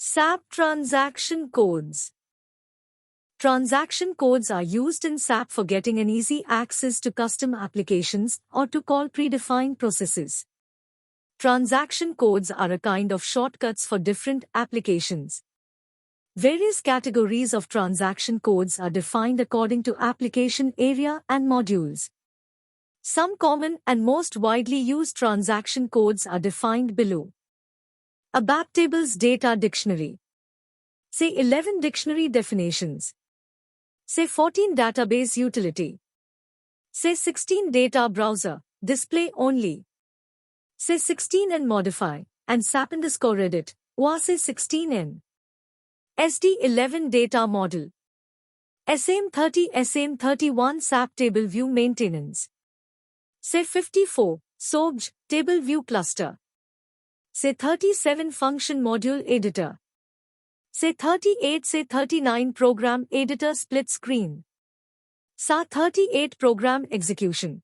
SAP Transaction Codes. Transaction codes are used in SAP for getting an easy access to custom applications or to call predefined processes. Transaction codes are a kind of shortcuts for different applications. Various categories of transaction codes are defined according to application area and modules. Some common and most widely used transaction codes are defined below. ABAP Tables Data Dictionary. Say 11 dictionary definitions. Say 14 database utility. Say 16 data browser, display only. Say 16n modify, and SAP_edit, or say 16n. SD11 data model. SM30 SM31 SAP table view maintenance. Say 54, SOFTECH table view cluster. Say 37 function module editor. Say 38 Say 39 program editor split screen. Say 38 program execution.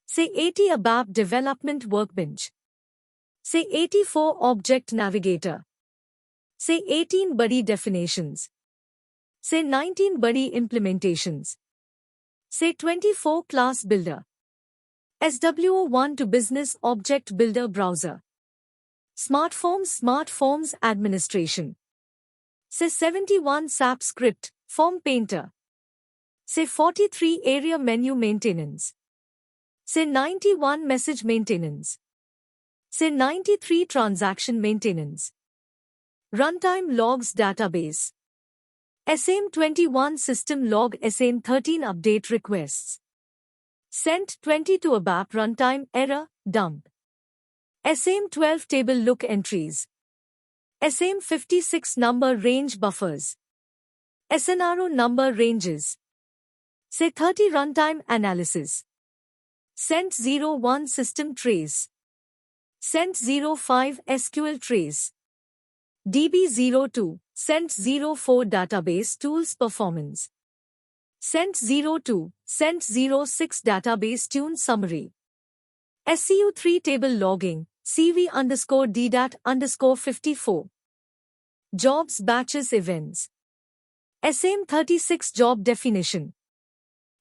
Say 80 ABAP development workbench. Say 84 object navigator. Say 18 buddy definitions. Say 19 buddy implementations. Say 24 class builder. SWO1 to business object builder browser. Smartforms administration. Say 71 SAP script, form painter. Say 43 area menu maintenance. Say 91 message maintenance. Say 93 transaction maintenance. Runtime logs database. SM21 system log SM13 update requests. Sent 20 to ABAP runtime error, dump. SM12 table look entries. SM56 number range buffers. SNRO number ranges. Say 30 runtime analysis. Sent 01 system trace. Sent 05 SQL trace. DB02, Sent 04 database tools performance. Sent 02, Sent 06 database tune summary. SCU3 table logging, CV_DDAT_54. Jobs batches events. SM36 job definition.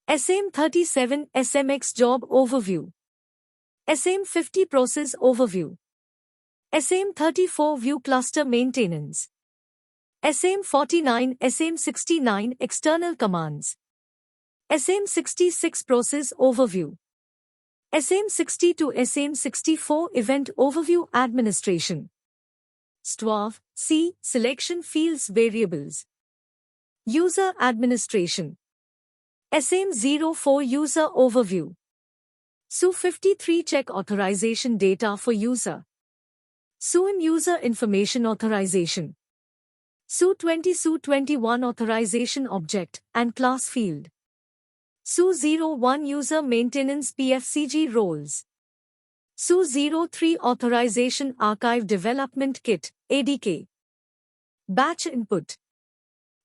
SM37 SMX job overview. SM50 process overview. SM34 view cluster maintenance. SM49 SM69 external commands. SM66 process overview. SM60 to SM64 event overview administration. STWAV, C, selection fields variables. User administration. SM04 user overview. SU53 check authorization data for user. SUIN user information authorization. SU20 SU21 authorization object and class field. SU01 user maintenance PFCG roles. SU03 authorization archive development kit, ADK. Batch input.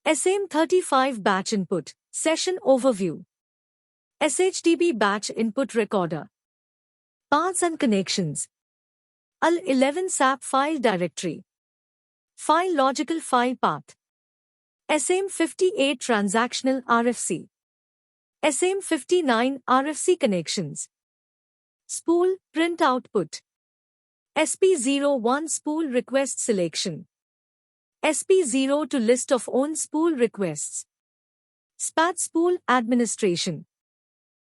SM35 batch input, session overview. SHDB batch input recorder. Paths and connections. AL11 SAP file directory. File logical file path. SM58 transactional RFC. SM59 RFC connections. Spool, print output. SP01 spool request selection. SP0 to list of own spool requests. SPAT spool administration.